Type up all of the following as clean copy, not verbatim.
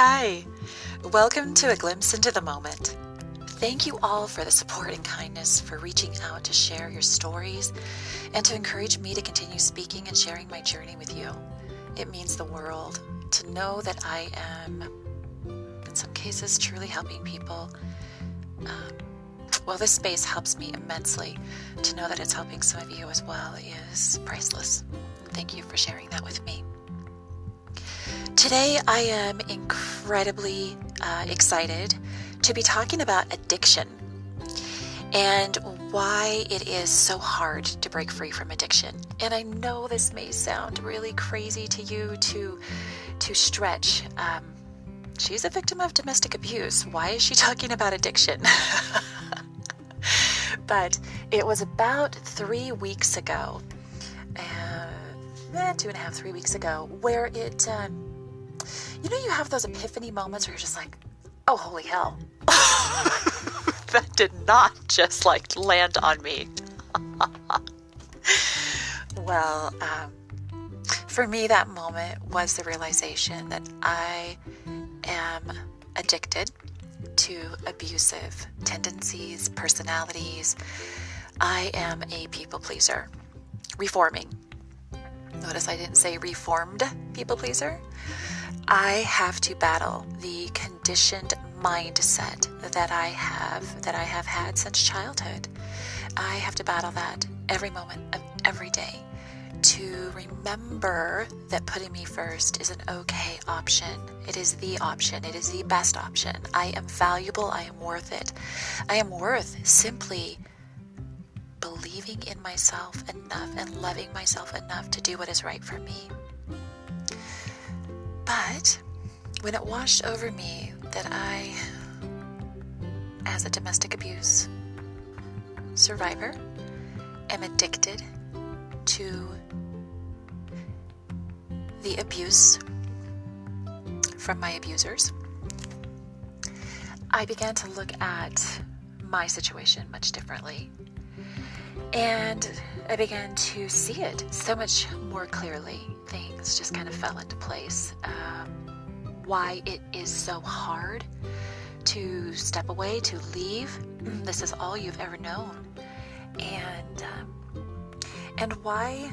Hi, welcome to A Glimpse into the Moment. Thank you all for the support and kindness, for reaching out to share your stories and to encourage me to continue speaking and sharing my journey with you. It means the world to know that I am, in some cases, truly helping people. Well, this space helps me immensely. To know that it's helping some of you as well is priceless. Thank you for sharing that with me. Today, I am incredibly excited to be talking about addiction and why it is so hard to break free from addiction. And I know this may sound really crazy to you to stretch. She's a victim of domestic abuse. Why is she talking about addiction? But it was about 3 weeks ago, 2.5, 3 weeks ago, where it, you have those epiphany moments where you're just like, oh, holy hell. That did not just land on me. Well, for me, that moment was the realization that I am addicted to abusive tendencies, personalities. I am a people pleaser. Reforming. Notice I didn't say reformed people pleaser. I have to battle the conditioned mindset that I have had since childhood. I have to battle that every moment of every day to remember that putting me first is an okay option. It is the option. It is the best option. I am valuable. I am worth it. I am worth simply believing in myself enough and loving myself enough to do what is right for me. But when it washed over me that I, as a domestic abuse survivor, am addicted to the abuse from my abusers, I began to look at my situation much differently. And I began to see it so much more clearly. Things just kind of fell into place. Why it is so hard to step away, to leave. This is all you've ever known. And why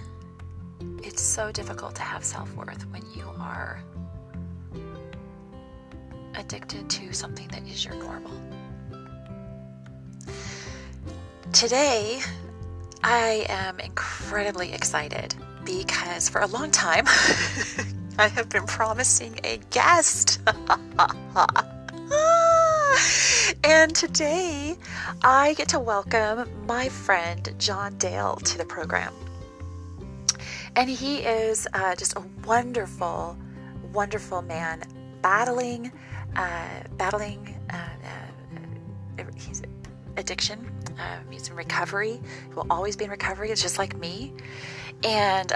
it's so difficult to have self-worth when you are addicted to something that is your normal. Today, I am incredibly excited because for a long time, I have been promising a guest. And today, I get to welcome my friend Jon Dale to the program. And he is just a wonderful, wonderful man battling he's addiction. He's in recovery. He will always be in recovery. It's just like me. And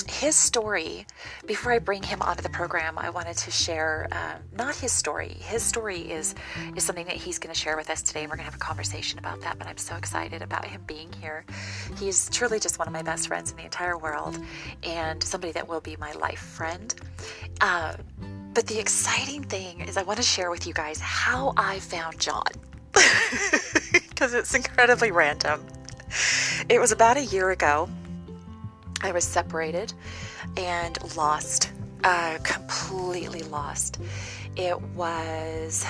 his story, before I bring him onto the program, I wanted to share not his story. His story is something that he's going to share with us today. We're going to have a conversation about that, but I'm so excited about him being here. He's truly just one of my best friends in the entire world and somebody that will be my life friend. But the exciting thing is I want to share with you guys how I found Jon. Because it's incredibly random. It was about a year ago. I was separated and lost, completely lost. It was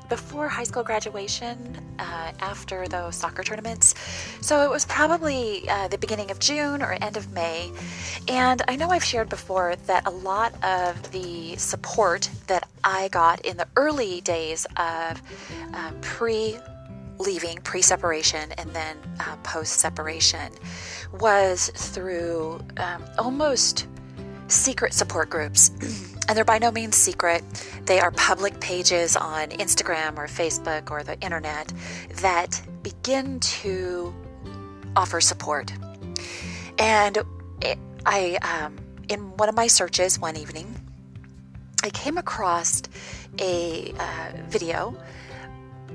before high school graduation, after those soccer tournaments. So it was probably the beginning of June or end of May. And I know I've shared before that a lot of the support that I got in the early days of pre-separation, and then post-separation was through almost secret support groups. And they're by no means secret. They are public pages on Instagram or Facebook or the internet that begin to offer support. And in one of my searches one evening, I came across a video.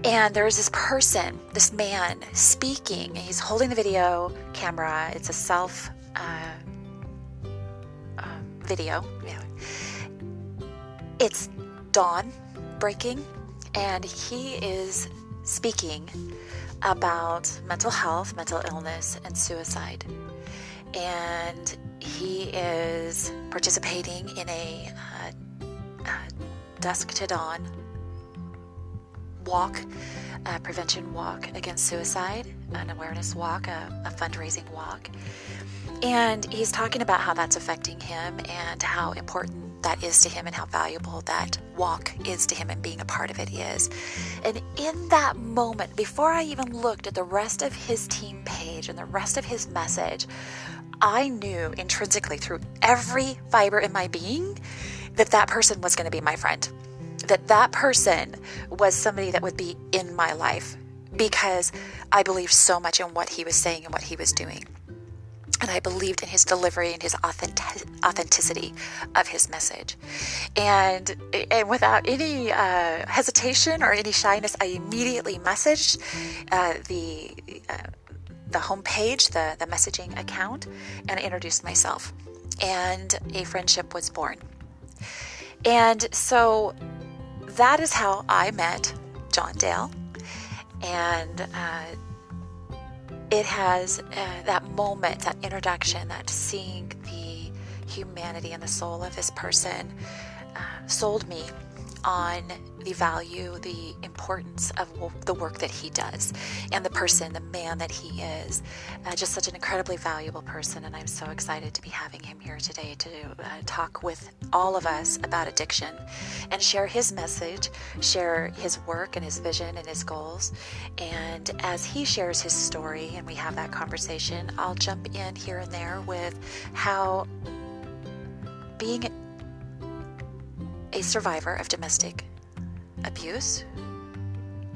And there's this person, this man speaking. He's holding the video camera. It's a self video. It's dawn breaking, and he is speaking about mental health, mental illness, and suicide. And he is participating in a dusk to dawn walk, a prevention walk against suicide, an awareness walk, a fundraising walk. And he's talking about how that's affecting him and how important that is to him and how valuable that walk is to him and being a part of it is. And in that moment, before I even looked at the rest of his team page and the rest of his message, I knew intrinsically through every fiber in my being that that person was going to be my friend, that that person was somebody that would be in my life, because I believed so much in what he was saying and what he was doing. And I believed in his delivery and his authenticity of his message. And without any hesitation or any shyness, I immediately messaged the homepage, the messaging account, and introduced myself. And a friendship was born. And so that is how I met Jon Dale. And it has that moment, that introduction, that seeing the humanity and the soul of this person sold me on the value, the importance of the work that he does, and the person, the man that he is. Just such an incredibly valuable person, and I'm so excited to be having him here today to talk with all of us about addiction and share his message, share his work and his vision and his goals. And as he shares his story and we have that conversation, I'll jump in here and there with how being a survivor of domestic abuse,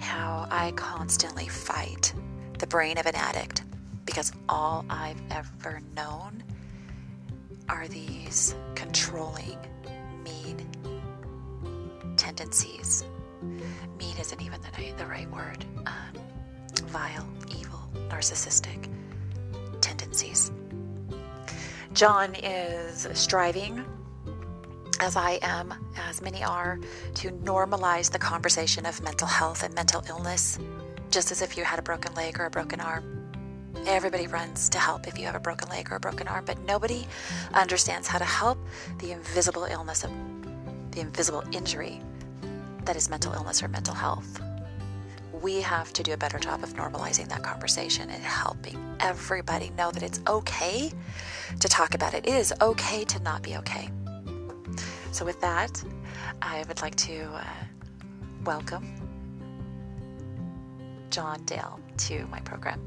how I constantly fight the brain of an addict, because all I've ever known are these controlling, mean tendencies. Mean isn't even the right word. Vile, evil, narcissistic tendencies. Jon is striving, as I am, as many are, to normalize the conversation of mental health and mental illness, just as if you had a broken leg or a broken arm. Everybody runs to help if you have a broken leg or a broken arm, but nobody understands how to help the invisible illness, of the invisible injury that is mental illness or mental health. We have to do a better job of normalizing that conversation and helping everybody know that it's okay to talk about it. It is okay to not be okay. So with that, I would like to welcome Jon Dale to my program.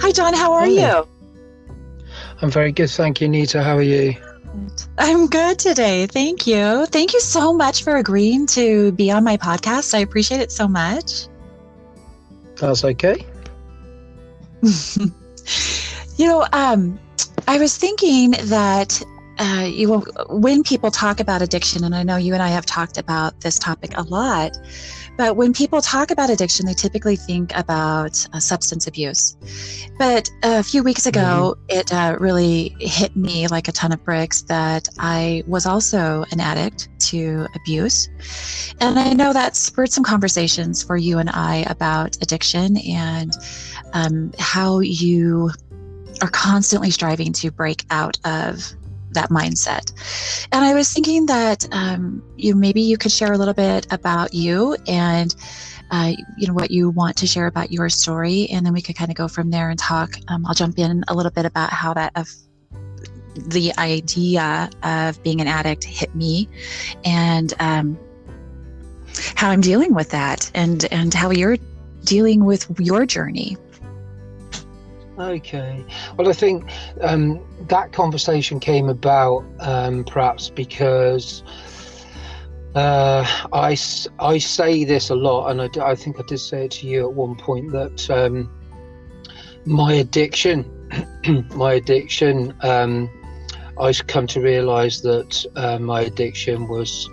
Hi, Jon. How are you? I'm very good, thank you, Nita. How are you? I'm good today. Thank you. Thank you so much for agreeing to be on my podcast. I appreciate it so much. That's okay. I was thinking that when people talk about addiction, and I know you and I have talked about this topic a lot, but when people talk about addiction, they typically think about substance abuse. But a few weeks ago, it really hit me like a ton of bricks that I was also an addict to abuse. And I know that spurred some conversations for you and I about addiction and how you are constantly striving to break out of that mindset. And I was thinking that maybe you could share a little bit about you and what you want to share about your story, and then we could kind of go from there and talk. I'll jump in a little bit about how the idea of being an addict hit me, and how I'm dealing with that, and how you're dealing with your journey. Okay. Well, I think that conversation came about perhaps because I say this a lot, and I think I did say it to you at one point, that my addiction, I've come to realise that my addiction was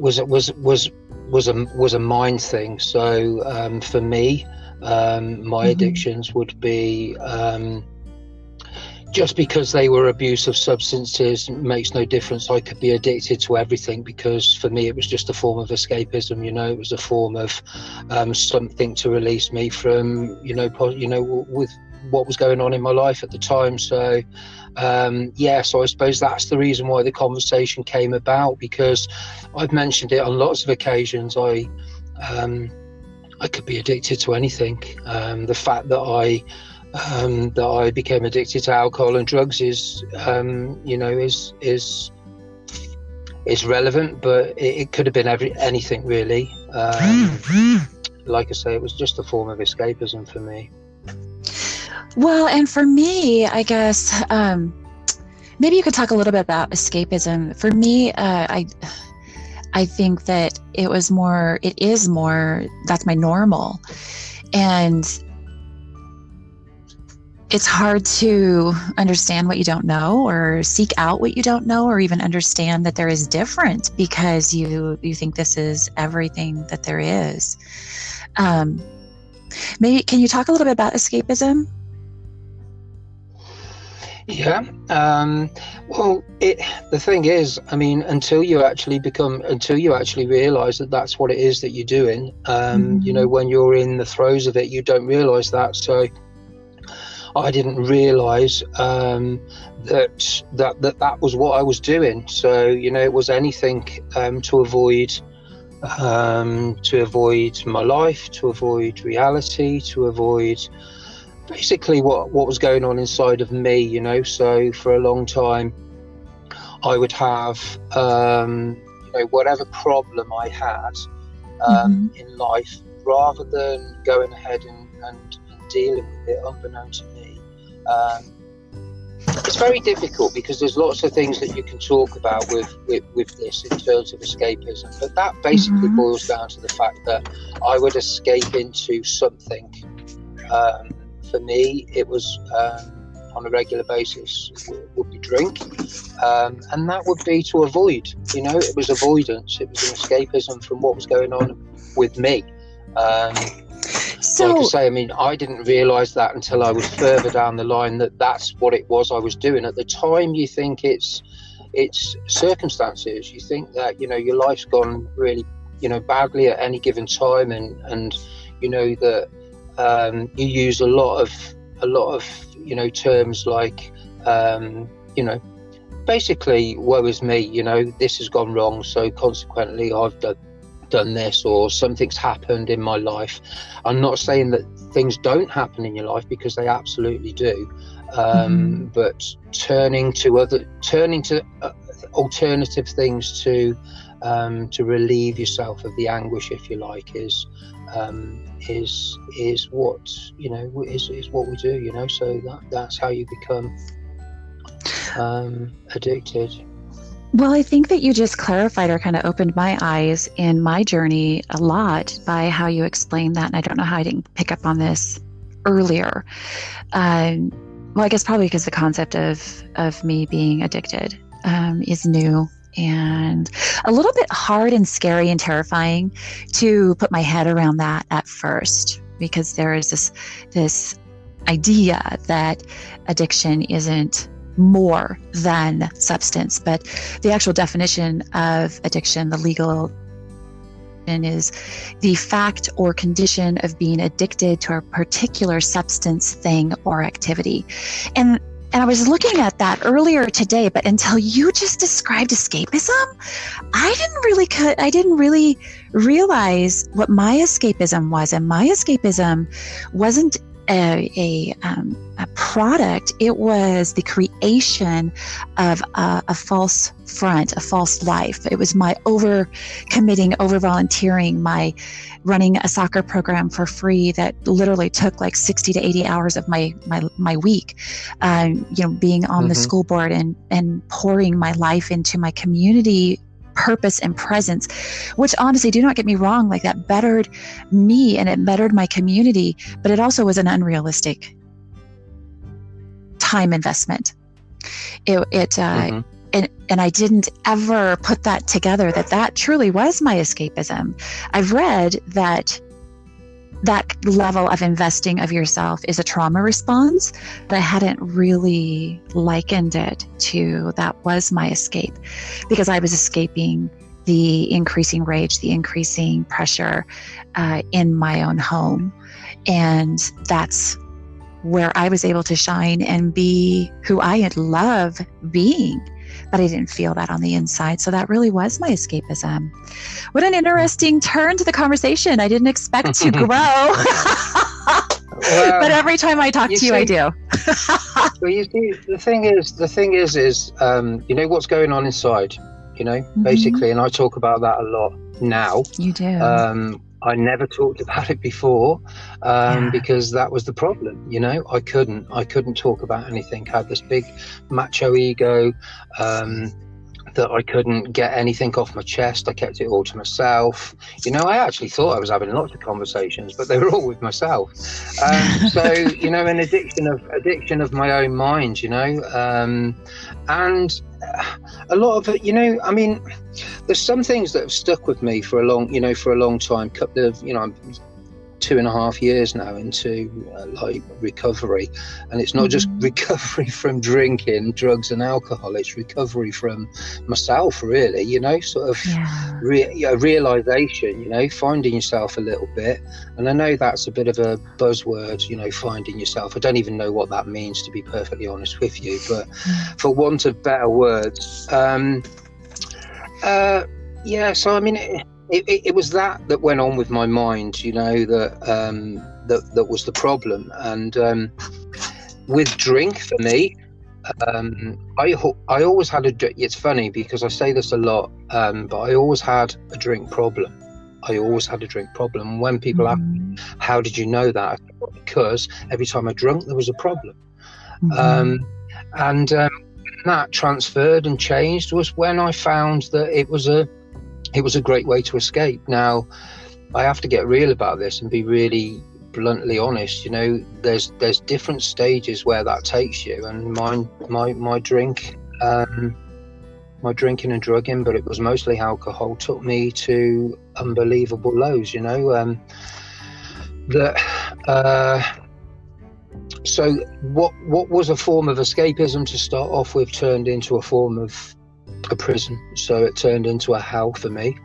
was a mind thing. So for me, my addictions would be just because they were abuse of substances makes no difference. I could be addicted to everything, because for me it was just a form of escapism. It was a form of something to release me from with what was going on in my life at the time. So so I suppose that's the reason why the conversation came about, because I've mentioned it on lots of occasions. I could be addicted to anything. The fact that I became addicted to alcohol and drugs is relevant, but it could have been anything really. Like I say, it was just a form of escapism for me. Well, and for me, I guess maybe you could talk a little bit about escapism. For me, I think that it is more, that's my normal. And it's hard to understand what you don't know, or seek out what you don't know, or even understand that there is different, because you think this is everything that there is. Maybe can you talk a little bit about escapism? Yeah. Well, the thing is, I mean, until you actually realize that that's what it is that you're doing, when you're in the throes of it, you don't realize that. So I didn't realize that was what I was doing. So, it was anything to avoid my life, to avoid reality, to avoid basically what was going on inside of me. So for a long time I would have whatever problem I had in life, rather than going ahead and dealing with it unbeknown to me. It's very difficult, because there's lots of things that you can talk about with this in terms of escapism, but that basically boils down to the fact that I would escape into something. For me, it was on a regular basis would be drink, and that would be to avoid. It was avoidance. It was an escapism from what was going on with me. Like I say, I mean, I didn't realise that until I was further down the line that that's what it was I was doing. At the time, you think it's circumstances. You think that your life's gone really badly at any given time, and that you use a lot of terms like basically woe is me. This has gone wrong, so consequently I've done this, or something's happened in my life. I'm not saying that things don't happen in your life, because they absolutely do, but turning to alternative things to relieve yourself of the anguish, if you like, is what is what we do. So that's how you become addicted. Well, I think that you just clarified or kind of opened my eyes in my journey a lot by how you explained that. And I don't know how I didn't pick up on this earlier. Well, I guess probably because the concept of me being addicted is new and a little bit hard and scary and terrifying to put my head around that at first, because there is this idea that addiction isn't more than substance, but the actual definition of addiction, the legal is the fact or condition of being addicted to a particular substance, thing, or activity. And I was looking at that earlier today, but until you just described escapism, I didn't really realize what my escapism was. And my escapism wasn't a product. It was the creation of a false front, a false life. It was my over-committing, over-volunteering, my running a soccer program for free that literally took like 60 to 80 hours of my week, being on the school board and pouring my life into my community purpose and presence, which honestly, do not get me wrong, like that bettered me and it bettered my community, but it also was an unrealistic time investment. It and I didn't ever put that together, that truly was my escapism. I've read that level of investing of yourself is a trauma response, but I hadn't really likened it to that was my escape, because I was escaping the increasing rage, the increasing pressure in my own home. And that's where I was able to shine and be who I had loved being. But I didn't feel that on the inside. So that really was my escapism. What an interesting turn to the conversation. I didn't expect to grow. Well, but every time I talk to you, I do. Well, you see, the thing is, you know what's going on inside, basically, and I talk about that a lot now. You do. I never talked about it before because that was the problem. I couldn't talk about anything. I had this big macho ego that I couldn't get anything off my chest. I kept it all to myself. I actually thought I was having lots of conversations, but they were all with myself. So, an addiction of my own mind, and a lot of it, I mean, there's some things that have stuck with me for a long time. Couple of, I'm 2.5 years now into recovery, and it's not just recovery from drinking, drugs and alcohol, it's recovery from myself, really, sort of realization, finding yourself a little bit. And I know that's a bit of a buzzword, finding yourself. I don't even know what that means, to be perfectly honest with you, but for want of better words, so I mean, it was that went on with my mind, that was the problem. And with drink, for me, I always had it's funny because I say this a lot, but I always had a drink problem. When people ask me, how did you know that? I said, well, because every time I drank, there was a problem. And that transferred and changed was when I found that it was a great way to escape. Now, I have to get real about this and be really bluntly honest. There's different stages where that takes you, and my drinking and drugging, but it was mostly alcohol, took me to unbelievable lows. So what was a form of escapism to start off with turned into a form of a prison. So it turned into a hell for me,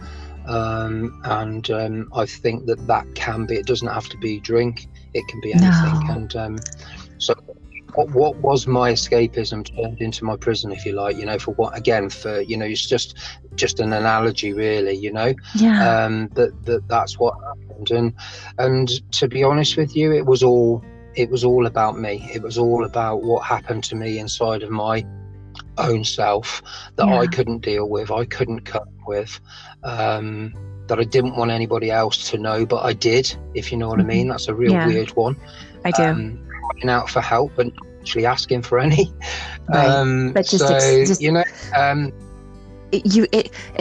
and I think that can be, it doesn't have to be drink, it can be anything. No. And so what was my escapism turned into my prison, if you like, for what, again, for it's just an analogy, really, that's what happened. And to be honest with you, it was all about me. It was all about what happened to me inside of my own self that I couldn't deal with, I couldn't cope with, that I didn't want anybody else to know, but I did, if you know what I mean. That's a real weird one. I do. Crying out for help but not actually asking for any. Right. But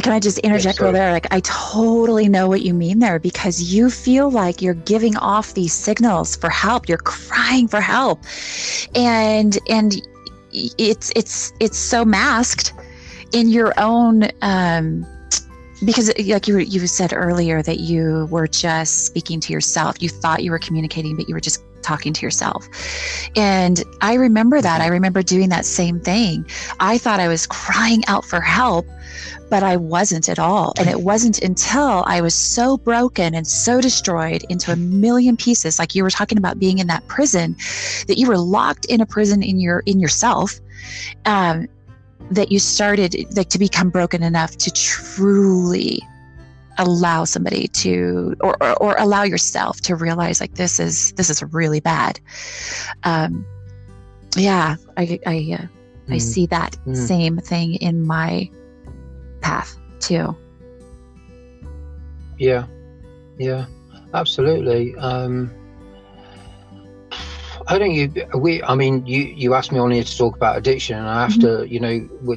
can I just interject real there? Like, I totally know what you mean there, because you feel like you're giving off these signals for help. You're crying for help, and it's so masked in your own, because like you said earlier that you were just speaking to yourself. You thought you were communicating, but you were just talking to yourself. And I remember that. I remember doing that same thing. I thought I was crying out for help, but I wasn't at all. And it wasn't until I was so broken and so destroyed into a million pieces, like you were talking about being in that prison, that you were locked in a prison in yourself, that you started like to become broken enough to truly allow somebody to, or allow yourself to realize, like, this is really bad. I see that same thing in my path too. Yeah, absolutely. I don't. You asked me on here to talk about addiction, and I have to.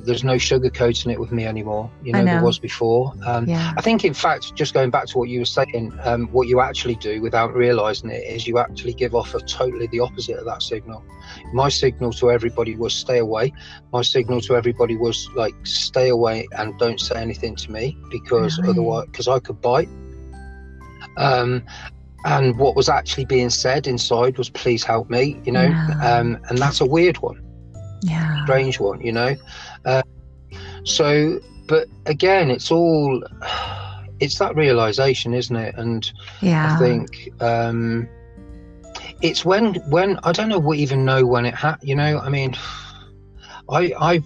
There's no sugarcoating it with me anymore. There was before. I think, in fact, just going back to what you were saying, what you actually do without realising it is you actually give off totally the opposite of that signal. My signal to everybody was stay away. My signal to everybody was like stay away and don't say anything to me, because otherwise, because I could bite. And what was actually being said inside was, please help me, and that's a weird one, strange one, but again, it's that realization, isn't it? And I think it's when I don't know even know when it happened, I mean, I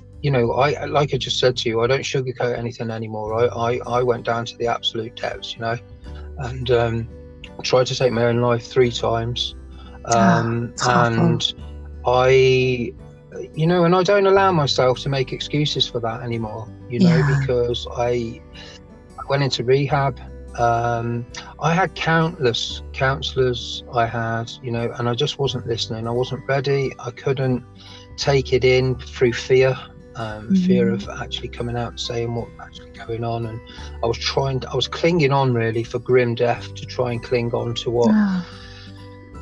like I just said to you, I don't sugarcoat anything anymore. I went down to the absolute depths, and tried to take my own life 3 times, and I don't allow myself to make excuses for that anymore, because I went into rehab. I had countless counselors, and I just wasn't listening. I wasn't ready. I couldn't take it in through fear. Fear of actually coming out and saying what's actually going on, and I was clinging on really for grim death to try and cling on to what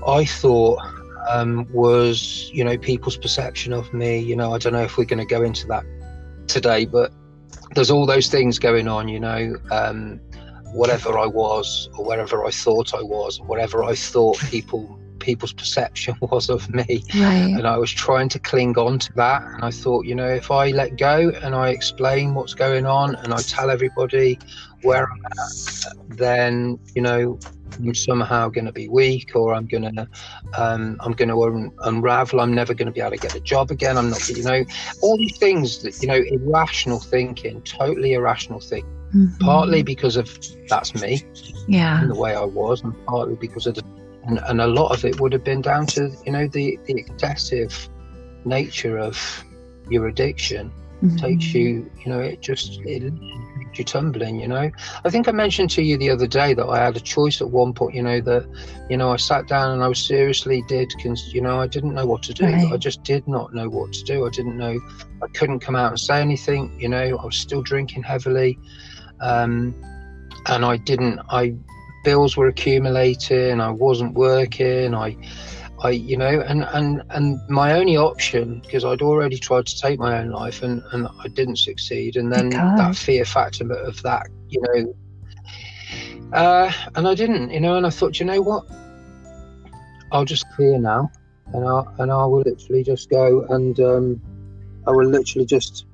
I thought was people's perception of me. I don't know if we're going to go into that today, but there's all those things going on, whatever I was, or wherever I thought I was, or whatever I thought people's perception was of me, and I was trying to cling on to that, and I thought, if I let go and I explain what's going on and I tell everybody where I'm at, then I'm somehow going to be weak, or I'm going to unravel. I'm never going to be able to get a job again. I'm not, all these things that irrational thinking, totally irrational thinking, partly because of that's me, and the way I was, and partly because of and a lot of it would have been down to the excessive nature of your addiction. Takes you, it takes you tumbling. I think I mentioned to you the other day that I had a choice at one point, that I sat down and I was seriously I didn't know what to do. I just did not know what to do. I didn't know. I couldn't come out and say anything. I was still drinking heavily, and bills were accumulating. I wasn't working. And my only option, because I'd already tried to take my own life and I didn't succeed, and then that fear factor of that, and I didn't, and I thought, what, I'll just clear now, and I will literally just go, and I will literally just,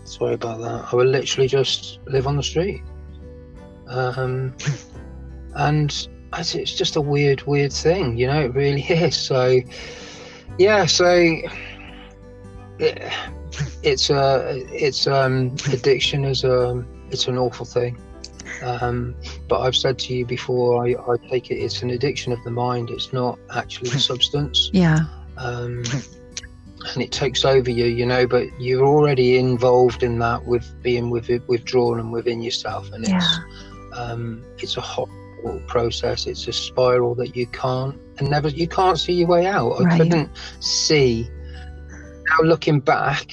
sorry about that, I will literally just live on the street. And it's just a weird thing, it really is. So it's addiction is it's an awful thing, but I've said to you before, I take it's an addiction of the mind. It's not actually a substance, and it takes over you, but you're already involved in that, with being withdrawn and within yourself, and it's a horrible process. It's a spiral that you can't see your way out. I couldn't see. Now looking back,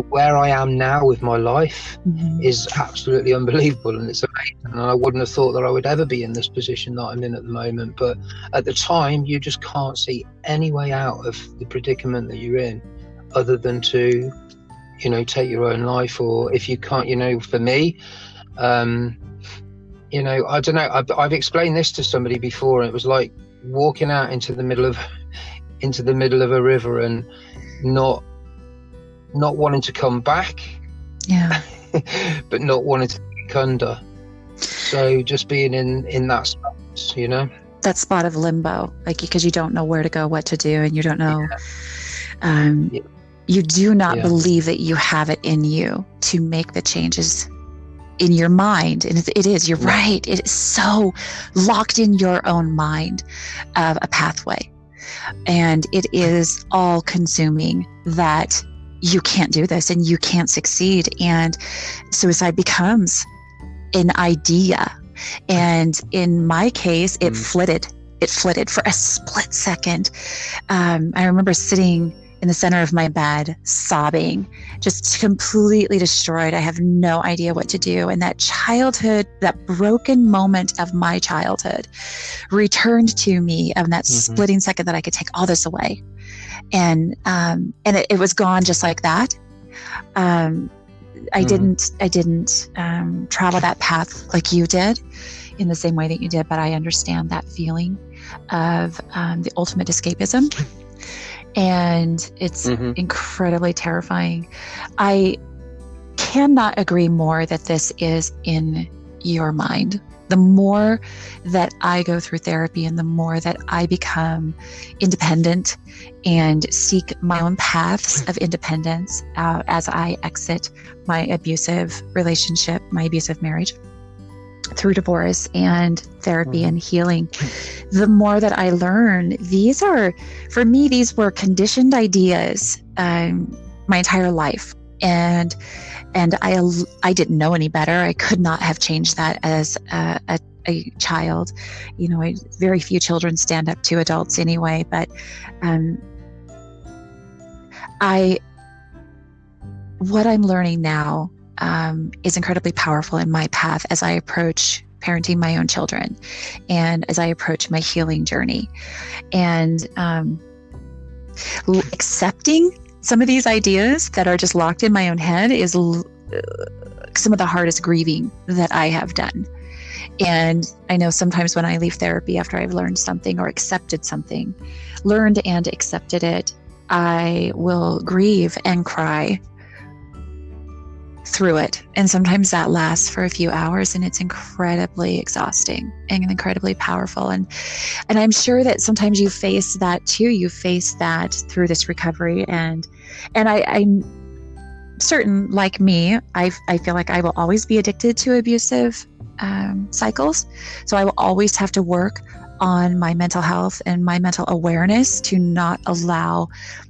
where I am now with my life is absolutely unbelievable, and it's amazing, and I wouldn't have thought that I would ever be in this position that I'm in at the moment. But at the time, you just can't see any way out of the predicament that you're in, other than to take your own life. Or if you can't, for me, I don't know, I've explained this to somebody before, and it was like walking out into the middle of a river and not wanting to come back, but not wanting to get under. So just being in that space, that spot of limbo, like, because you don't know where to go, what to do, and you don't know, you do not believe that you have it in you to make the changes in your mind. And it is, you're right, it is so locked in your own mind of a pathway, and it is all consuming, that you can't do this and you can't succeed, and suicide becomes an idea. And in my case, it flitted it flitted for a split second. I remember sitting in the center of my bed, sobbing, just completely destroyed. I have no idea what to do. And that childhood, that broken moment of my childhood returned to me in that splitting second that I could take all this away. And it was gone just like that. I didn't travel that path like you did in the same way that you did, but I understand that feeling of the ultimate escapism. And it's incredibly terrifying. I cannot agree more that this is in your mind. The more that I go through therapy and the more that I become independent and seek my own paths of independence as I exit my abusive relationship, my abusive marriage, through divorce and therapy and healing, the more that I learn, for me, these were conditioned ideas my entire life. And I didn't know any better. I could not have changed that as a child. You know, very few children stand up to adults anyway, but what I'm learning now is incredibly powerful in my path as I approach parenting my own children and as I approach my healing journey. And accepting some of these ideas that are just locked in my own head is some of the hardest grieving that I have done. And I know sometimes when I leave therapy after I've learned something or accepted something, learned and accepted it, I will grieve and cry through it. And sometimes that lasts for a few hours, and it's incredibly exhausting and incredibly powerful. And I'm sure that sometimes you face that too. You face that through this recovery. And I'm certain, like me, I feel like I will always be addicted to abusive cycles. So I will always have to work on my mental health and my mental awareness to not allow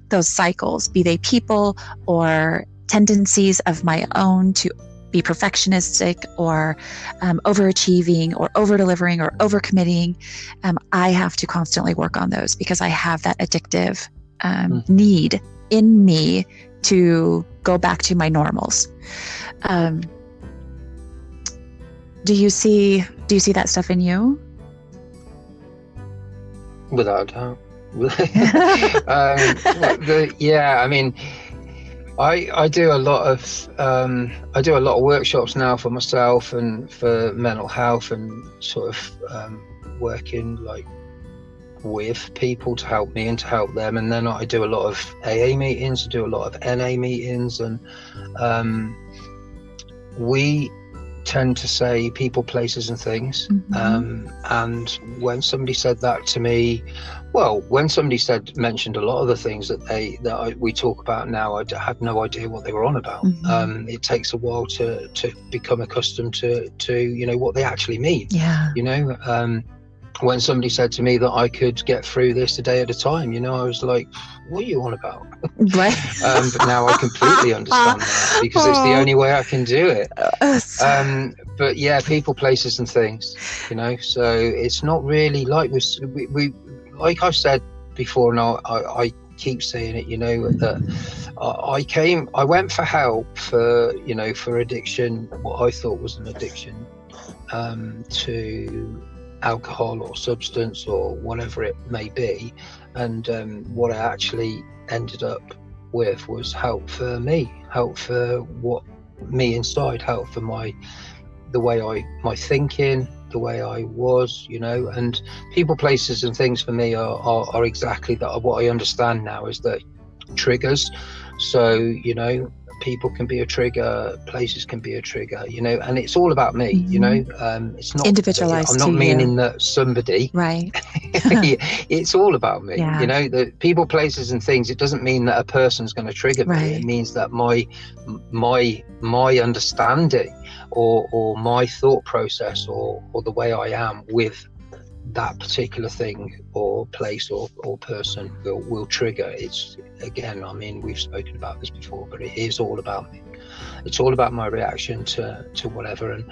those cycles, be they people or tendencies of my own to be perfectionistic or overachieving or over-delivering or over-committing. I have to constantly work on those because I have that addictive need in me to go back to my normals. Do you see that stuff in you? Without a doubt. Yeah, I mean, I do a lot of workshops now for myself and for mental health, and sort of working like with people to help me and to help them. And then I do a lot of AA meetings, I do a lot of NA meetings, and we tend to say people, places and things. And when somebody said that to me, when somebody mentioned a lot of the things that we talk about now, I had no idea what they were on about. It takes a while to become accustomed to what they actually mean. When somebody said to me that I could get through this a day at a time, I was like, what are you on about? Right. But now I completely understand that, because it's the only way I can do it. But yeah, people, places and things, so it's not really like we like I've said before, and I keep saying it, that I went for help for addiction, what I thought was an addiction, to alcohol or substance or whatever it may be, and what I actually ended up with was help for me, help for what me inside, help for my thinking, the way I was, and people, places and things for me are exactly that. What I understand now is that triggers, so people can be a trigger, places can be a trigger, and it's all about me. It's not individualized. I'm not meaning that somebody, right? It's all about me. The people, places and things, it doesn't mean that a person's going to trigger me. It means that my understanding or my thought process or the way I am with that particular thing or place or person will trigger. It's, again, I mean, we've spoken about this before, but it is all about me. It's all about my reaction to whatever, and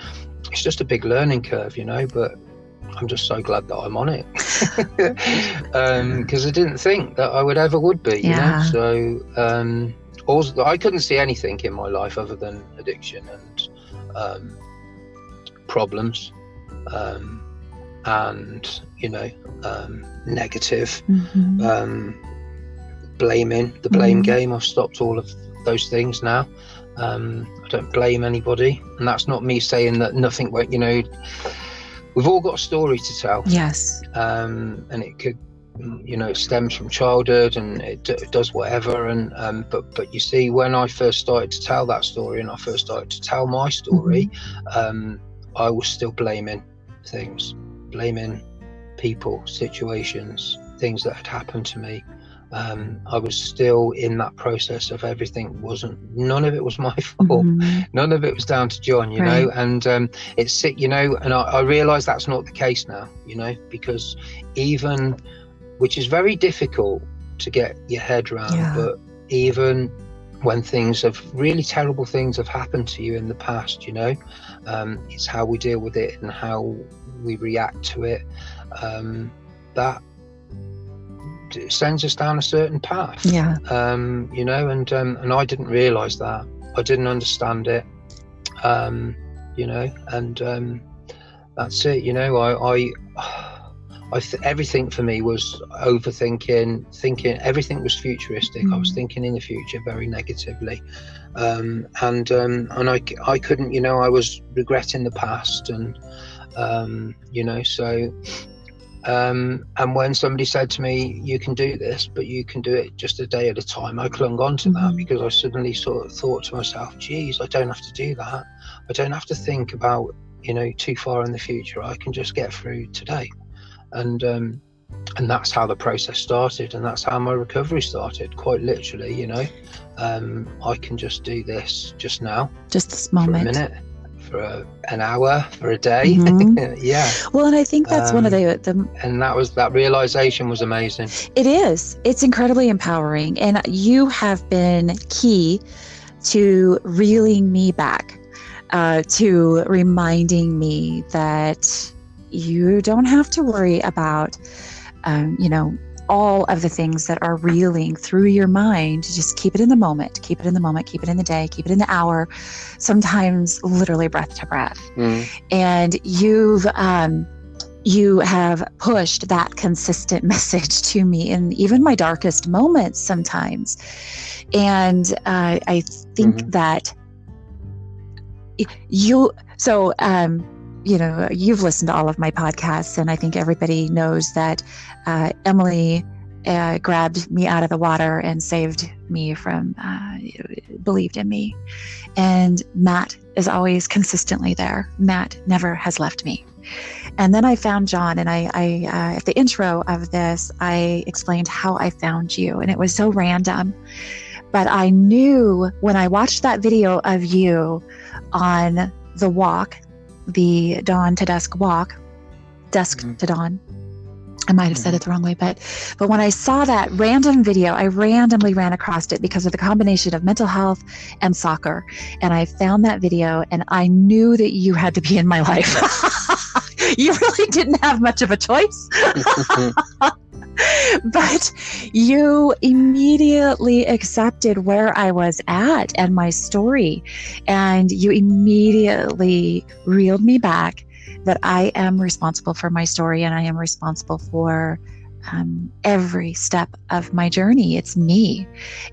it's just a big learning curve, but I'm just so glad that I'm on it, because I didn't think that I would be, you know. So also, I couldn't see anything in my life other than addiction and problems, and negative, blaming, the blame game. I've stopped all of those things now. I don't blame anybody, and that's not me saying that nothing won't, we've all got a story to tell. Yes. And it could, it stems from childhood, and it does whatever. And but you see, when I first started to tell that story, and I first started to tell my story, I was still blaming things, blaming people, situations, things that had happened to me. I was still in that process of none of it was my fault. None of it was down to Jon, you know, and it's sick, and I realize that's not the case now, because even, which is very difficult to get your head around, but even when really terrible things have happened to you in the past, it's how we deal with it and how we react to it, that sends us down a certain path. And I didn't realize that. I didn't understand it, and that's it. Everything for me was thinking everything was futuristic. I was thinking in the future very negatively, and I couldn't, I was regretting the past, and so and when somebody said to me, you can do this, but you can do it just a day at a time, I clung on to that, because I suddenly sort of thought to myself, geez, I don't have to do that. I don't have to think about, too far in the future. I can just get through today. And that's how the process started, and that's how my recovery started, quite literally. I can just do this just now, just this moment, for a minute, for an hour, for a day. Well, and I think that's one of the and that realization was amazing. It is. It's incredibly empowering, and you have been key to reeling me back, to reminding me that you don't have to worry about, all of the things that are reeling through your mind. Just keep it in the moment, keep it in the moment, keep it in the day, keep it in the hour, sometimes literally breath to breath. And you have pushed that consistent message to me in even my darkest moments sometimes. And I think that you've listened to all of my podcasts, and I think everybody knows that Emily grabbed me out of the water and saved me from, believed in me. And Matt is always consistently there. Matt never has left me. And then I found Jon, and I at the intro of this, I explained how I found you, and it was so random. But I knew when I watched that video of you on the walk, the dawn to dusk walk, dusk to dawn. I might have said it the wrong way, but when I saw that random video, I randomly ran across it because of the combination of mental health and soccer. And I found that video, and I knew that you had to be in my life. You really didn't have much of a choice. But you immediately accepted where I was at and my story, and you immediately reeled me back that I am responsible for my story, and I am responsible for every step of my journey. It's me,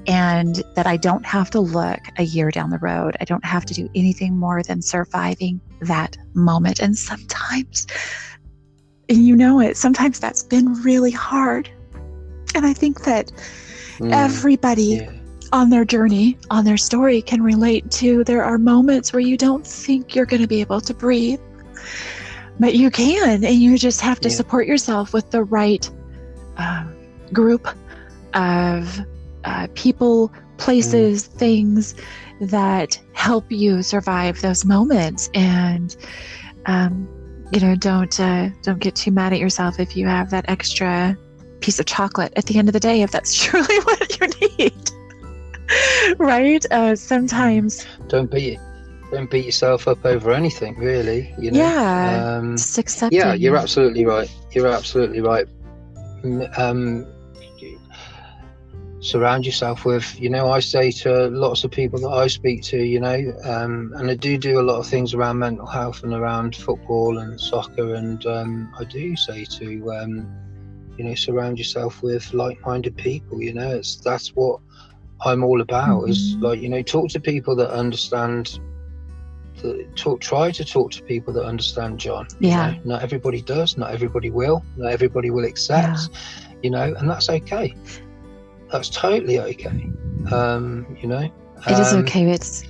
and that I don't have to look a year down the road. I don't have to do anything more than surviving that moment. And sometimes, and sometimes that's been really hard. And I think that everybody on their journey, on their story, can relate to, there are moments where you don't think you're going to be able to breathe, but you can, and you just have to support yourself with the right group of people, places, things that help you survive those moments. And don't get too mad at yourself if you have that extra piece of chocolate at the end of the day, if that's truly what you need. Right? Sometimes don't beat Don't beat yourself up over anything, really. You know. Yeah, just accepting. Yeah, you're absolutely right. Surround yourself with, I say to lots of people that I speak to, and I do a lot of things around mental health and around football and soccer, and I do say to surround yourself with like-minded people. That's what I'm all about. Is talk to people that understand. Try to talk to people that understand Jon. Yeah. Not everybody does. Not everybody will. Not everybody will accept. Yeah. And that's okay. That's totally okay. It is okay. It's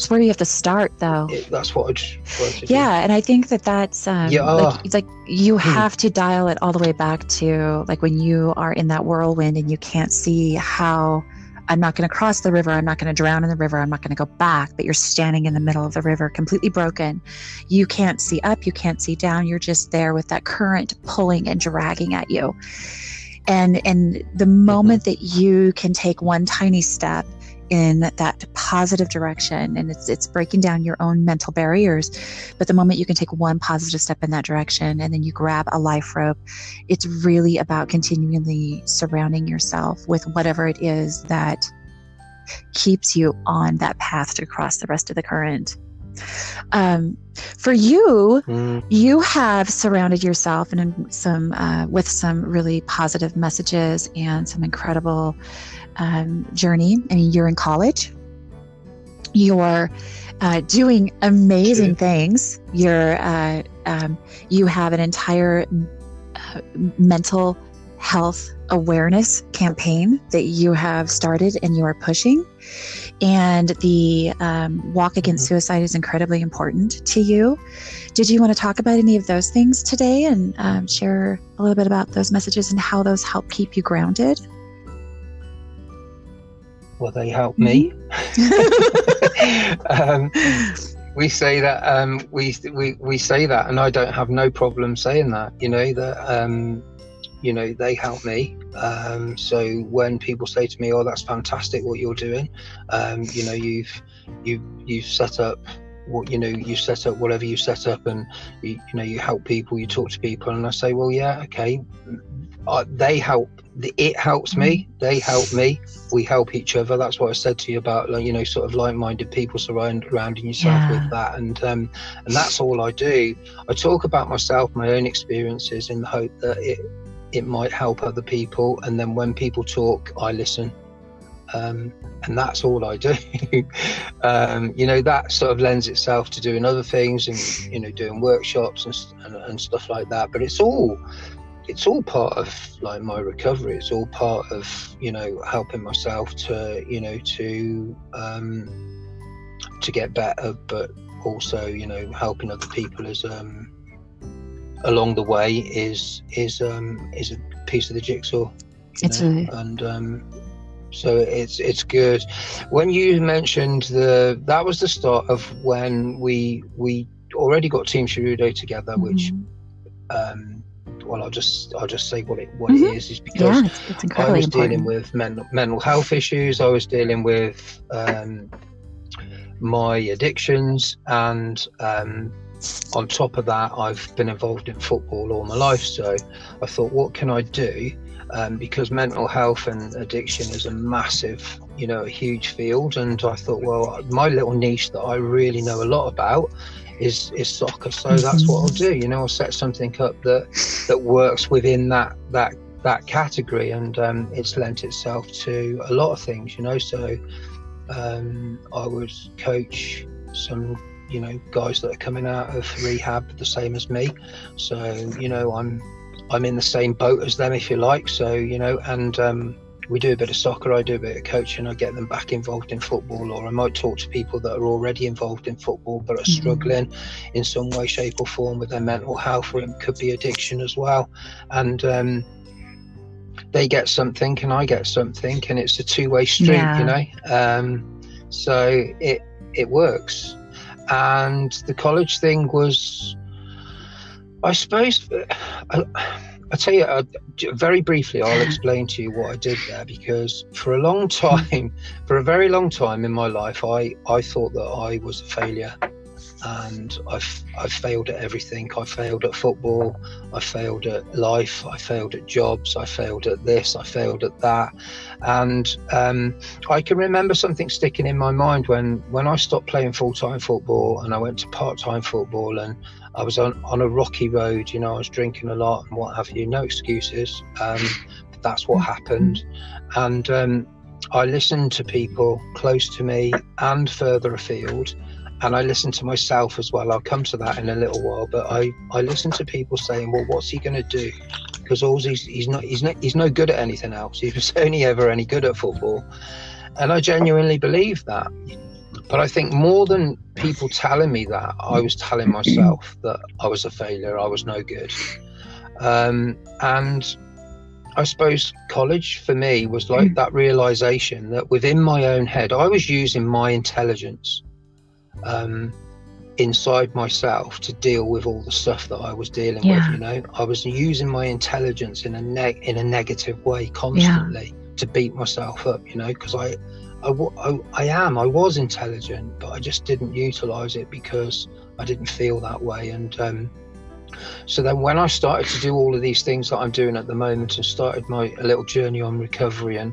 where you have to start, though. That's what I just wanted to do. Yeah, and I think that's it's like you have to dial it all the way back to like when you are in that whirlwind and you can't see how. I'm not going to cross the river. I'm not going to drown in the river. I'm not going to go back. But you're standing in the middle of the river, completely broken. You can't see up. You can't see down. You're just there with that current pulling and dragging at you. And the moment that you can take one tiny step in that positive direction, and it's breaking down your own mental barriers, but the moment you can take one positive step in that direction and then you grab a life rope, it's really about continually surrounding yourself with whatever it is that keeps you on that path to cross the rest of the current. For you, you have surrounded yourself with some really positive messages and some incredible journey. I mean, you're in college. You're doing amazing things. You have an entire mental health awareness campaign that you have started and you are pushing. And the walk against suicide is incredibly important to you. Did you want to talk about any of those things today and share a little bit about those messages and how those help keep you grounded? Well, they help me. We say that we say that, and I don't have no problem saying that. They help me. So when people say to me, "Oh, that's fantastic what you're doing," you've set up what you set up whatever you set up, and you help people, you talk to people, and I say, well, yeah, okay, they help. It helps me. They help me. We help each other. That's what I said to you about, sort of like-minded people surrounding yourself with that, and that's all I do. I talk about myself, my own experiences, in the hope that it might help other people, and then when people talk, I listen, and that's all I do. That sort of lends itself to doing other things and doing workshops and stuff like that, but it's all part of like my recovery. It's all part of helping myself to get better, but also helping other people is along the way is a piece of the jigsaw. So it's good. When you mentioned that was the start of when we already got Team Sharudo together, which well, I'll just say what it is because it's I was dealing with mental health issues. I was dealing with my addictions, and on top of that, I've been involved in football all my life. So I thought, what can I do? Because mental health and addiction is a massive, a huge field. And I thought, well, my little niche that I really know a lot about is soccer. So that's what I'll do. I'll set something up that works within that category, and it's lent itself to a lot of things. So I would coach some guys that are coming out of rehab the same as me, so I'm in the same boat as them, if you like. So and we do a bit of soccer, I do a bit of coaching, I get them back involved in football, or I might talk to people that are already involved in football but are struggling in some way, shape or form with their mental health, or it could be addiction as well, and they get something and I get something, and it's a two-way street. So it works. And the college thing was, I suppose, I tell you, very briefly, I'll explain to you what I did there, because for a long time, for a very long time in my life, I thought that I was a failure, and I've failed at everything. I failed at football, I failed at life, I failed at jobs, I failed at this, I failed at that. And I can remember something sticking in my mind when I stopped playing full-time football and I went to part-time football, and I was on a rocky road. You know, I was drinking a lot and what have you. No excuses. But that's what happened. And I listened to people close to me and further afield, and I listened to myself as well. I'll come to that in a little while. But I listened to people saying, well, what's he going to do? Because he's no good at anything else. He was only ever any good at football. And I genuinely believe that. But I think more than people telling me that, I was telling myself that I was a failure, I was no good. And I suppose college for me was like that realization that within my own head, I was using my intelligence inside myself to deal with all the stuff that I was dealing with. You know, I was using my intelligence in a negative way constantly to beat myself up, you know, because I was intelligent, but I just didn't utilize it because I didn't feel that way. And so then when I started to do all of these things that I'm doing at the moment, and started a little journey on recovery and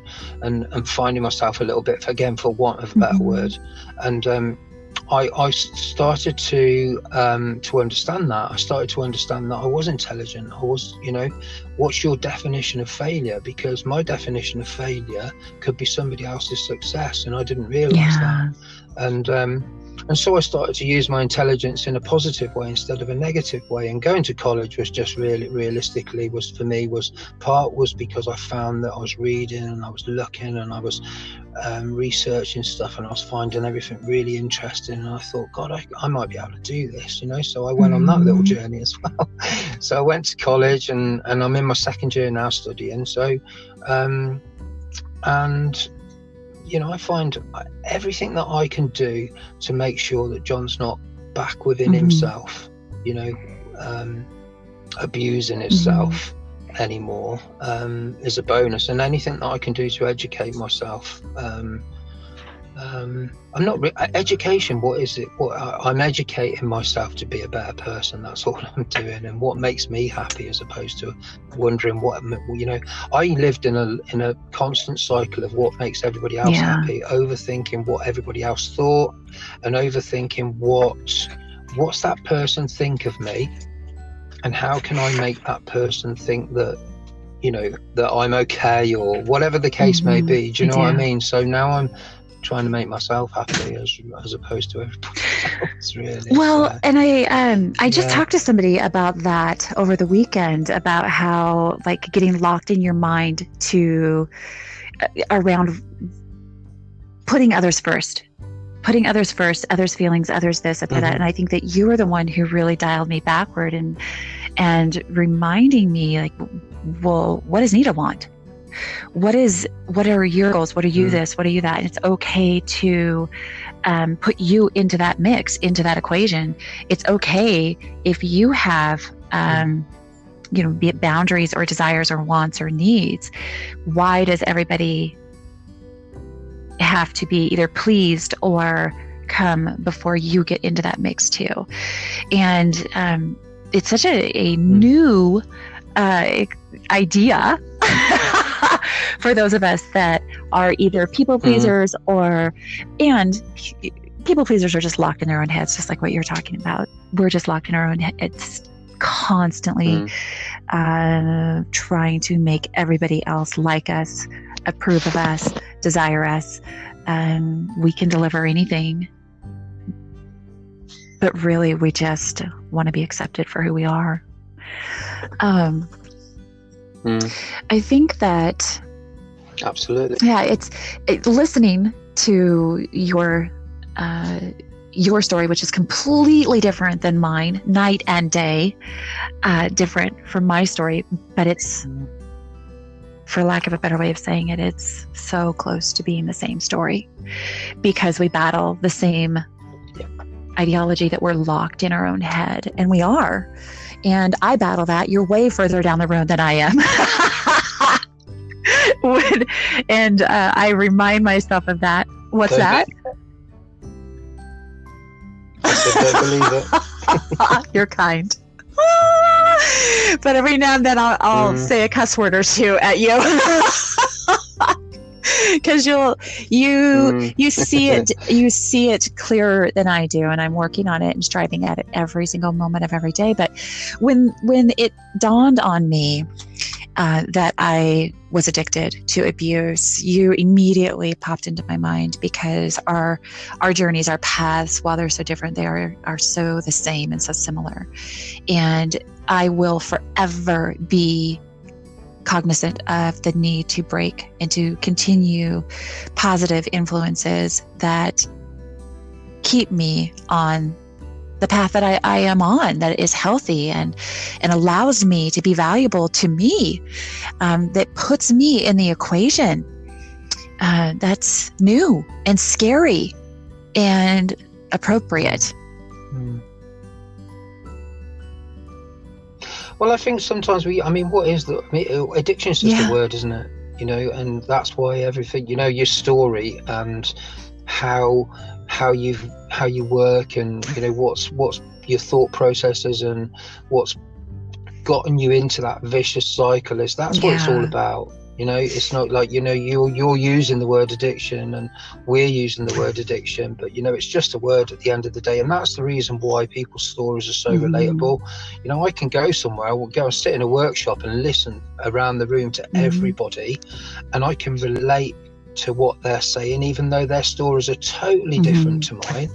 finding myself a little bit, again, for want of a better word, and I started to understand that. I started to understand that I was intelligent. I was, you know, what's your definition of failure? Because my definition of failure could be somebody else's success, and I didn't realize that. And so I started to use my intelligence in a positive way instead of a negative way. And going to college was just realistically was because I found that I was reading and I was looking and I was researching stuff, and I was finding everything really interesting. And I thought, God, I might be able to do this, you know. So I went on that little journey as well. So I went to college, and I'm in my second year now studying. So, and you know, I find everything that I can do to make sure that Jon's not back within himself, you know, abusing himself anymore, is a bonus. And anything that I can do to educate myself, I'm not education. What is it? I'm educating myself to be a better person. That's all I'm doing, and what makes me happy, as opposed to wondering what, you know. I lived in a constant cycle of what makes everybody else happy, overthinking what everybody else thought, and overthinking what's that person think of me, and how can I make that person think that, you know, that I'm okay, or whatever the case may be. Do you know what I mean? So now I'm trying to make myself happy as opposed to everybody else, really. Well, so, and I just talked to somebody about that over the weekend, about how, like, getting locked in your mind to around putting others first, others' feelings, others this, others that. And I think that you were the one who really dialed me backward and reminding me, like, well, what does Nita want? What are your goals? What are you this? What are you that? And it's okay to put you into that mix, into that equation. It's okay if you have, you know, be it boundaries or desires or wants or needs. Why does everybody have to be either pleased or come before you get into that mix too? And it's such a new idea for those of us that are either people pleasers and people pleasers are just locked in their own heads, just like what you're talking about. We're just locked in our own heads, constantly trying to make everybody else like us, approve of us, desire us. We can deliver anything, but really we just want to be accepted for who we are. I think that absolutely, it's listening to your story, which is completely different than mine, night and day, different from my story, but it's, for lack of a better way of saying it, it's so close to being the same story, because we battle the same ideology, that we're locked in our own head, and we are. And I battle that. You're way further down the road than I am. And I remind myself of that. What's that? I said, don't believe it. You're kind. But every now and then I'll say a cuss word or two at you. Because you see it clearer than I do, and I'm working on it and striving at it every single moment of every day. But when it dawned on me that I was addicted to abuse, you immediately popped into my mind, because our journeys, our paths, while they're so different, they are so the same and so similar. And I will forever be cognizant of the need to break and to continue positive influences that keep me on the path that I am on, that is healthy and allows me to be valuable to me, that puts me in the equation. That's new and scary and appropriate. Well, I think sometimes addiction is just a word, isn't it? And that's why everything, your story and how you work, and what's your thought processes and what's gotten you into that vicious cycle that's what it's all about. It's not like you're using the word addiction and we're using the word addiction, but it's just a word at the end of the day. And that's the reason why people's stories are so relatable. I can go somewhere, I will go and sit in a workshop and listen around the room to everybody, and I can relate to what they're saying, even though their stories are totally different to mine.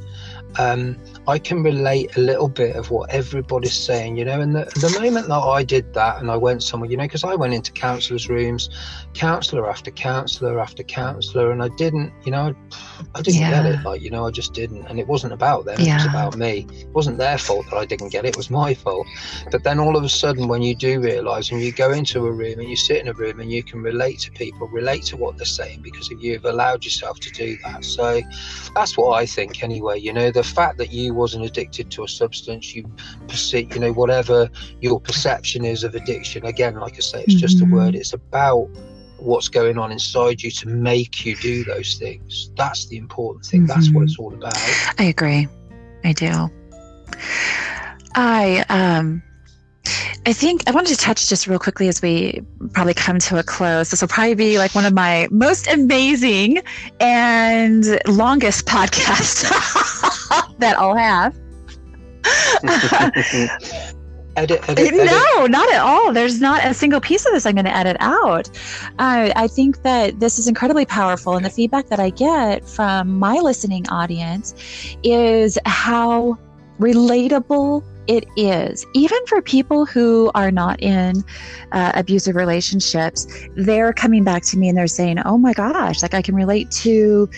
I can relate a little bit of what everybody's saying, and the moment that I did that and I went somewhere, because I went into counsellors' rooms, counsellor after counsellor after counsellor, and I didn't get it, I just didn't. And it wasn't about them, it was about me. It wasn't their fault that I didn't get it, it was my fault. But then all of a sudden, when you do realise, and you go into a room and you sit in a room and you can relate to people, relate to what they're saying, because you've allowed yourself to do that. So that's what I think anyway. The fact that you wasn't addicted to a substance, you perceive, whatever your perception is of addiction, again, like I say, it's just a word. It's about what's going on inside you to make you do those things. That's the important thing. That's what it's all about. I agree. I do. I think I wanted to touch just real quickly as we probably come to a close. This will probably be like one of my most amazing and longest podcasts that I'll have. Edit. No, not at all. There's not a single piece of this I'm going to edit out. I think that this is incredibly powerful, and the feedback that I get from my listening audience is how relatable it is. Even for people who are not in abusive relationships, they're coming back to me and they're saying, oh my gosh, like I can relate to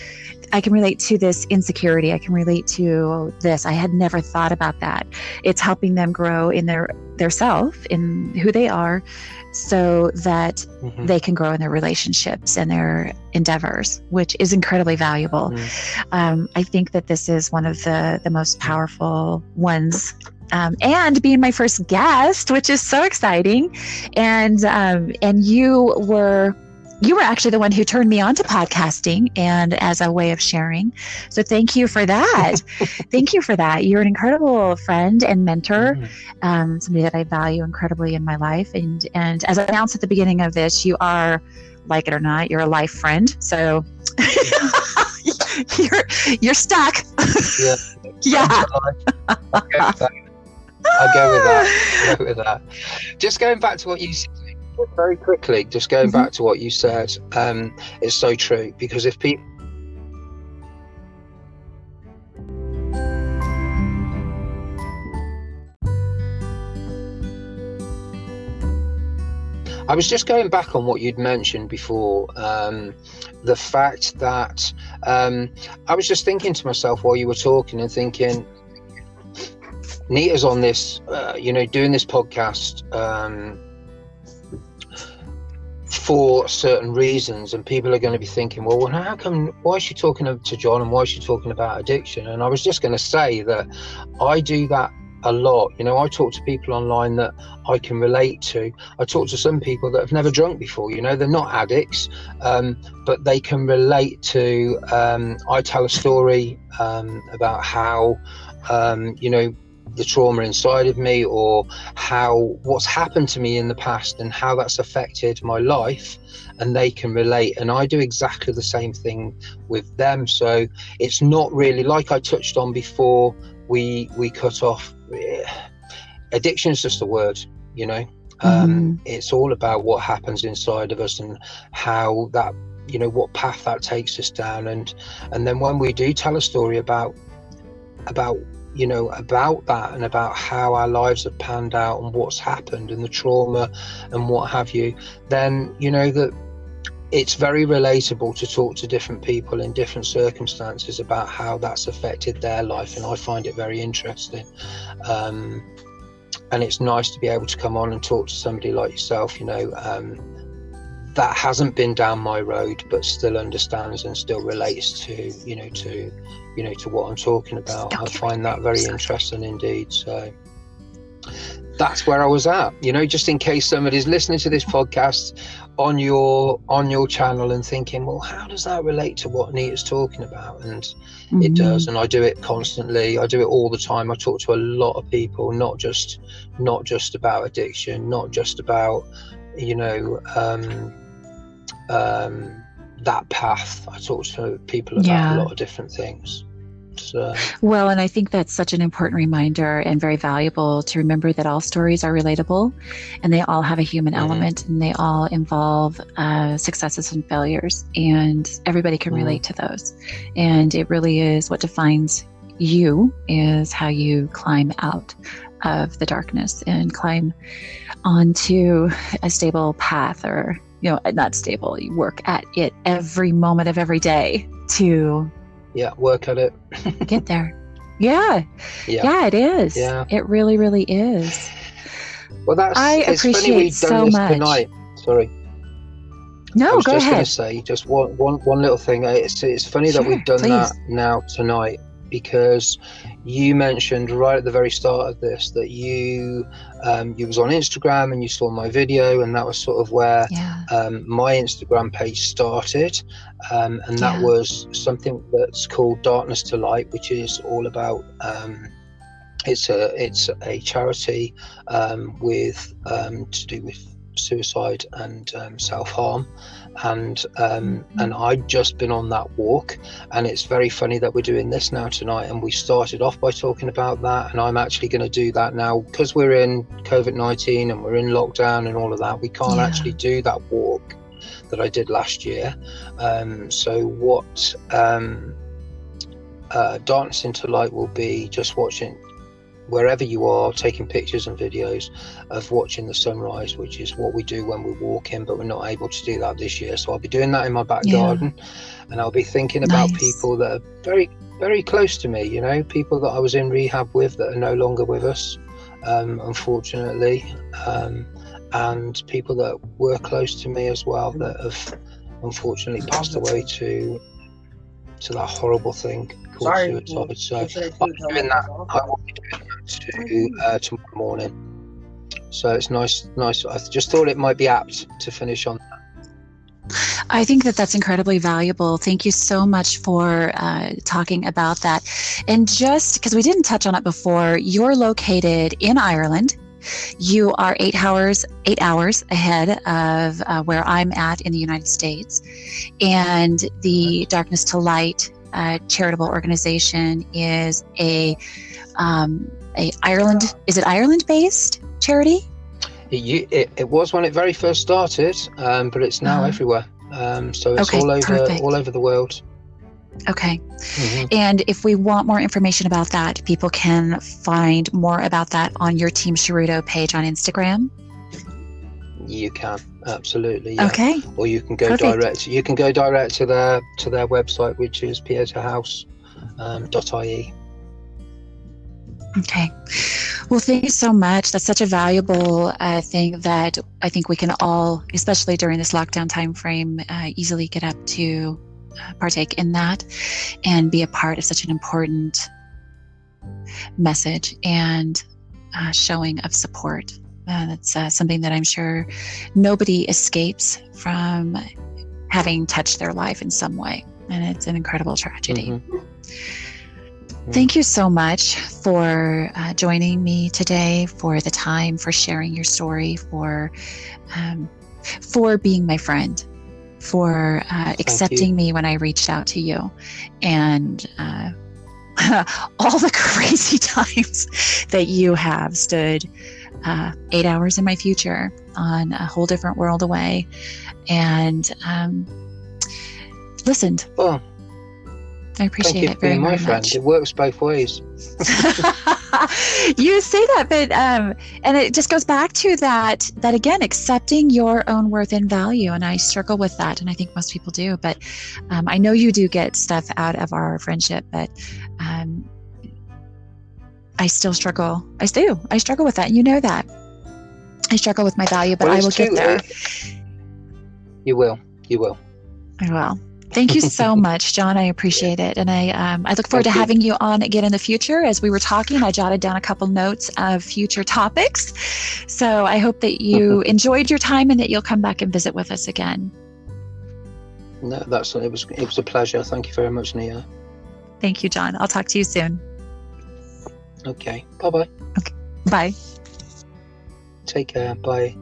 this insecurity. I can relate to this. I had never thought about that. It's helping them grow in their self, in who they are, so that they can grow in their relationships and their endeavors, which is incredibly valuable. I think that this is one of the most powerful ones. And being my first guest, which is so exciting. And you were actually the one who turned me on to podcasting and as a way of sharing. So thank you for that. Thank you for that. You're an incredible friend and mentor, somebody that I value incredibly in my life. And as I announced at the beginning of this, you are, like it or not, you're a life friend. So you're stuck. Yeah. I'll go with that. Just going back to what you said very quickly, back to what you said, it's so true, because if people I was just going back on what you'd mentioned before, the fact that I was just thinking to myself while you were talking and thinking, Nita's on this, doing this podcast for certain reasons, and people are going to be thinking, well, why is she talking to Jon, and why is she talking about addiction? And I was just going to say that I do that a lot. You know, I talk to people online that I can relate to. I talk to some people that have never drunk before. You know, they're not addicts, but they can relate to. I tell a story about how, you know, the trauma inside of me, or what's happened to me in the past and how that's affected my life, and they can relate, and I do exactly the same thing with them. So it's not really, like I touched on before we cut off, addiction is just a word, you know. It's all about what happens inside of us and how that, you know, what path that takes us down, and then when we do tell a story about you know, about that and about how our lives have panned out and what's happened and the trauma and what have you, then, you know, that it's very relatable to talk to different people in different circumstances about how that's affected their life. And I find it very interesting. And it's nice to be able to come on and talk to somebody like yourself, you know, that hasn't been down my road, but still understands and still relates to, to what I'm talking about. I find that very interesting indeed. So that's where I was at, you know, just in case somebody's listening to this podcast on your channel and thinking, well, how does that relate to what Nita's talking about? And it does, and I do it constantly. I do it all the time. I talk to a lot of people, not just about addiction, not just about, you know, that path. I talk to people about a lot of different things. So. Well, and I think that's such an important reminder and very valuable to remember that all stories are relatable, and they all have a human element, and they all involve successes and failures, and everybody can relate to those. And it really is what defines you, is how you climb out of the darkness and climb onto a stable path, or, you know, not stable, you work at it every moment of every day to work at it. Get there. Yeah, it is. Yeah. It really, really is. Well, I appreciate so much. Tonight. Sorry. No, go ahead. I was just going to say just one little thing. It's funny that we've done that now tonight, because you mentioned right at the very start of this that you was on Instagram and you saw my video, and that was sort of where my Instagram page started, and that was something that's called Darkness to Light, which is all about it's a charity with to do with suicide and self-harm, and I'd just been on that walk, and it's very funny that we're doing this now tonight, and we started off by talking about that, and I'm actually going to do that now because we're in COVID-19 and we're in lockdown and all of that. We can't actually do that walk that I did last year, so what Darkness into Light will be just watching wherever you are, taking pictures and videos of watching the sunrise, which is what we do when we walk in, but we're not able to do that this year. So I'll be doing that in my back garden, and I'll be thinking about people that are very, very close to me, you know, people that I was in rehab with that are no longer with us, unfortunately, and people that were close to me as well that have unfortunately passed away to that horrible thing called suicide. So I'll be doing that. I will be doing that tomorrow morning. So it's nice. I just thought it might be apt to finish on that. I think that's incredibly valuable. Thank you so much for talking about that. And just because we didn't touch on it before, you're located in Ireland. You are 8 hours ahead of where I'm at in the United States. And the Darkness to Light charitable organization is a Ireland. Is it Ireland-based charity? It was when it very first started, but it's now everywhere. So it's all over the world. Okay. And if we want more information about that, people can find more about that on your Team Cheruto page on Instagram. You can, absolutely. Okay. Or you can go direct. You can go direct to their website, which is pieterhouse.ie. Okay. Well, thank you so much. That's such a valuable thing that I think we can all, especially during this lockdown time frame, easily get up to partake in that and be a part of such an important message. And showing of support. That's something that I'm sure nobody escapes from having touched their life in some way. And it's an incredible tragedy. Mm-hmm. Thank you so much for joining me today, for the time, for sharing your story, for being my friend, for accepting me when I reached out to you, and all the crazy times that you have stood 8 hours in my future on a whole different world away and listened. Well, I appreciate thank you it for very, being my very friend. much. It works both ways. You say that, but and it just goes back to that again, accepting your own worth and value. And I struggle with that, and I think most people do. But I know you do get stuff out of our friendship, but I still struggle. I struggle with that. You know that. I struggle with my value, but I will get there. You will. I will. Thank you so much, Jon. I appreciate it. And I look forward to having you on again in the future. As we were talking, I jotted down a couple notes of future topics. So I hope that you enjoyed your time and that you'll come back and visit with us again. No, it was a pleasure. Thank you very much, Nita. Thank you, Jon. I'll talk to you soon. Okay. Bye-bye. Okay. Bye. Take care. Bye.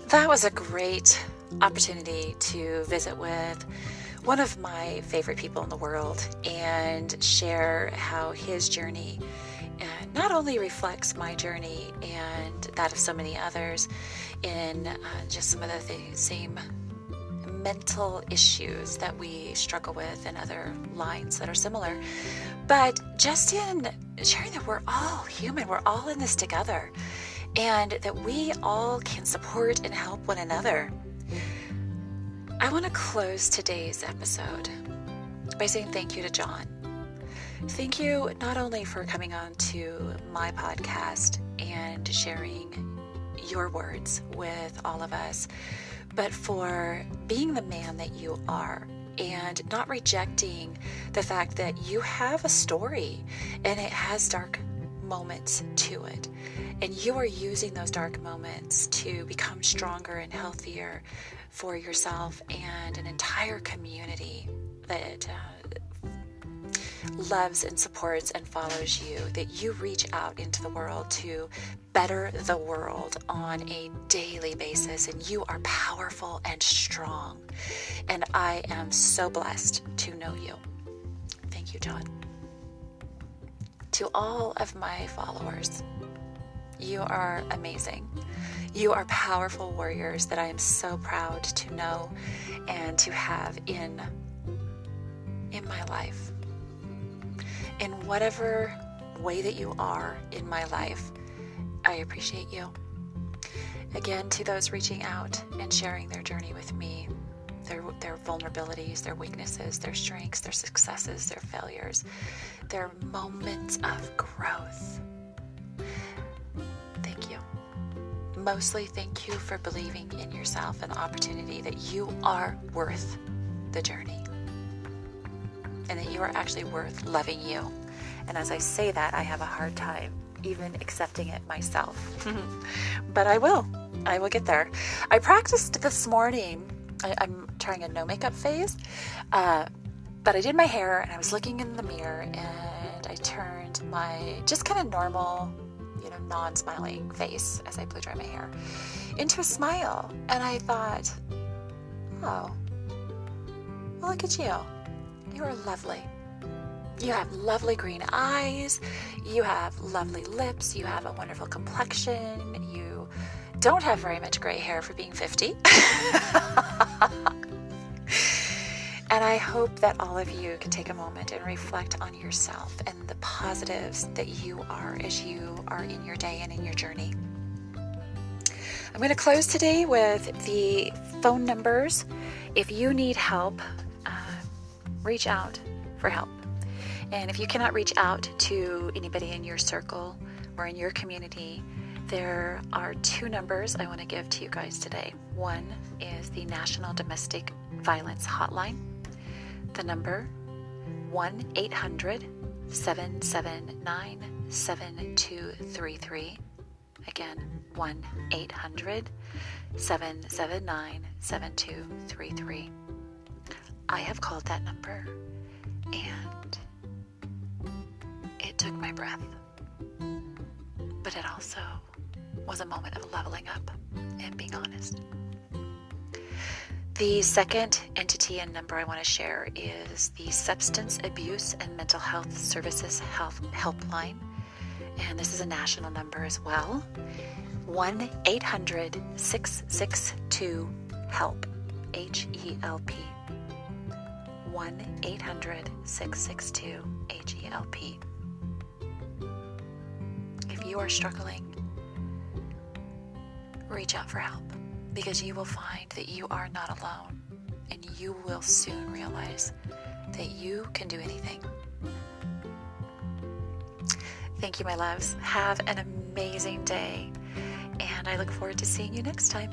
That was a great opportunity to visit with one of my favorite people in the world and share how his journey not only reflects my journey and that of so many others in just some of the same mental issues that we struggle with and other lines that are similar, but just in sharing that we're all human, we're all in this together, and that we all can support and help one another. I want to close today's episode by saying thank you to Jon. Thank you not only for coming on to my podcast and sharing your words with all of us, but for being the man that you are and not rejecting the fact that you have a story and it has dark moments to it. And you are using those dark moments to become stronger and healthier for yourself and an entire community that loves and supports and follows you, that you reach out into the world to better the world on a daily basis. And you are powerful and strong. And I am so blessed to know you. Thank you, Jon. To all of my followers, you are amazing. You are powerful warriors that I am so proud to know and to have in my life. In whatever way that you are in my life, I appreciate you. Again, to those reaching out and sharing their journey with me, their vulnerabilities, their weaknesses, their strengths, their successes, their failures, their moments of growth. Thank you. Mostly thank you for believing in yourself and the opportunity that you are worth the journey and that you are actually worth loving you. And as I say that, I have a hard time even accepting it myself. But I will get there. I practiced this morning. I'm trying a no makeup phase, but I did my hair and I was looking in the mirror and I turned my just kind of normal, non-smiling face as I blew dry my hair into a smile. And I thought, oh, well, look at you. You are lovely. You have lovely green eyes. You have lovely lips. You have a wonderful complexion. You don't have very much gray hair for being 50. And I hope that all of you can take a moment and reflect on yourself and the positives that you are as you are in your day and in your journey. I'm going to close today with the phone numbers. If you need help, reach out for help. And if you cannot reach out to anybody in your circle or in your community, There are two numbers I want to give to you guys today. One is the National Domestic Violence Hotline. The number 1-800-779-7233. Again, 1-800-779-7233. I have called that number, and it took my breath. But it also was a moment of leveling up and being honest. The second entity and number I want to share is the Substance Abuse and Mental Health Services Helpline. And this is a national number as well. 1-800-662-HELP. H-E-L-P. 1-800-662-HELP. If you are struggling, reach out for help, because you will find that you are not alone, and you will soon realize that you can do anything. Thank you, my loves. Have an amazing day, and I look forward to seeing you next time.